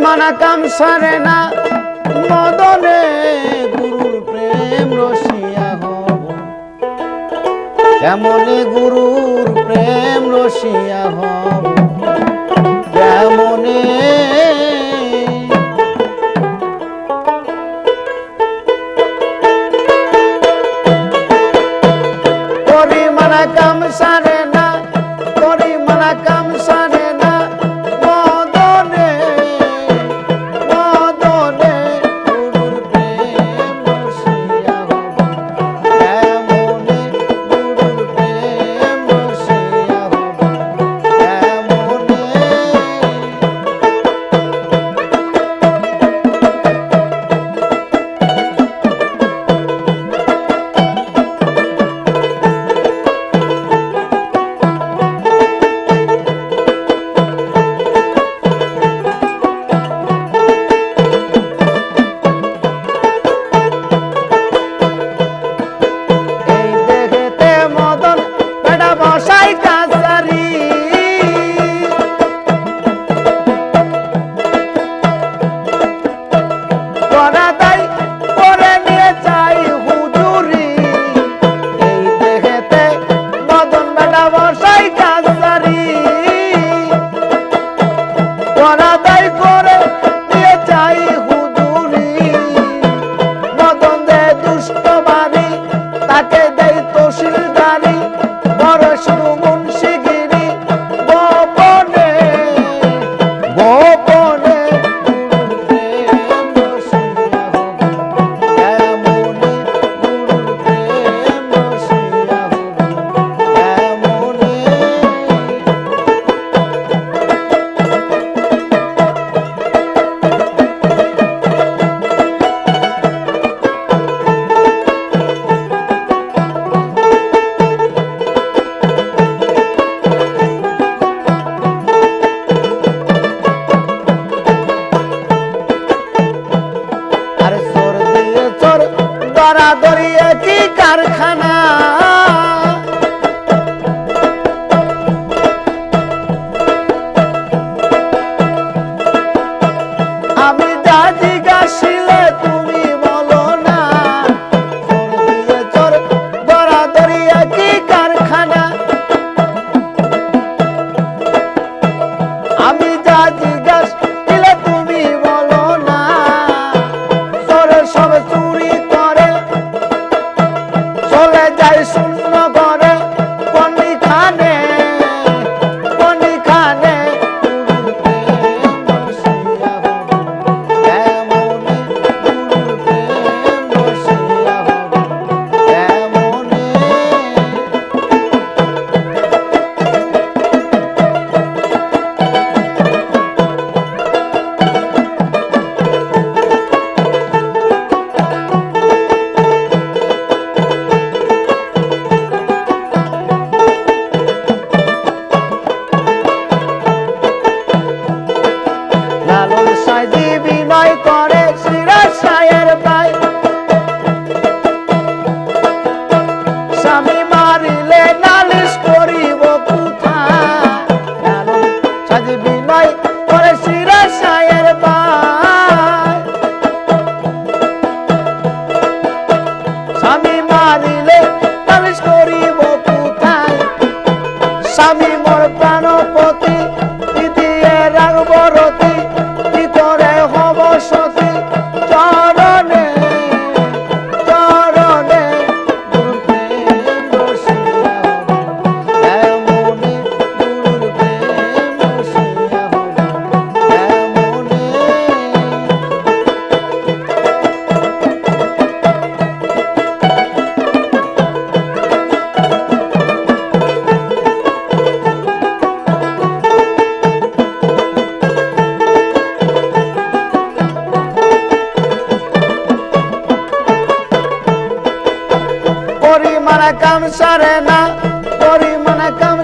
মানা কাম সারে না মদনে গুরুর প্রেম রসিয়া হব কেমনে গুরুর প্রেম রসিয়া হব কেমনে করি মানা কাম সারে না করি মানা কাম সারে না মদনে মদনে গুরুর প্রেম রসিয়া হব কেমনে গুরুর প্রেম রসিয়া হব কেমনে বসাই কাছারি করা তাই করে নিয়ে চাই হুজুরি এই দেখেতে মদন বেটা বসাই কাছারি করা তাই করে নিয়ে চাই হুজুরি মদন দে দুষ্ট বাড়ি তাকে দেয় তহসিলদারি বড় শুরু মুন্সিগিরি গোপনে গোপনে গুরুর প্রেম রসিয়া হব কেমনে গুরুর প্রেম রসিয়া হব কেমনে দরাদরি কি কারখানা আমি যা জিজ্ঞাসিলে তুমি বলো না চোর দরাদরি কি কারখানা আমি যা জিজ্ঞাসিলে তুমি বলো না চোরে সব চুরি করে চলে যায় শূন্য করে কোনি খানে গুরুর প্রেম রসিয়া হব কেমনে গুরুর প্রেম রসিয়া হব কেমনে লালন সাজি বিনয় করে সিরাজ সায়ের ভাই স্বামী মারিলে নালিশ করিব কোথায় লালন সাজি বিনয় করে সিরাজ সায়ের ভাই স্বামী মারিলে নালিশ করিব কোথায় স্বামী মোর প্রাণপতি দিয়ে রাখব রতি কি করে হব সতী চরণে চরণে গুরুর প্রেম রসিয়া হব কেমনে গুরুর প্রেম রসিয়া হব কেমনে করি মানা কাম সারে না করি মানা কাম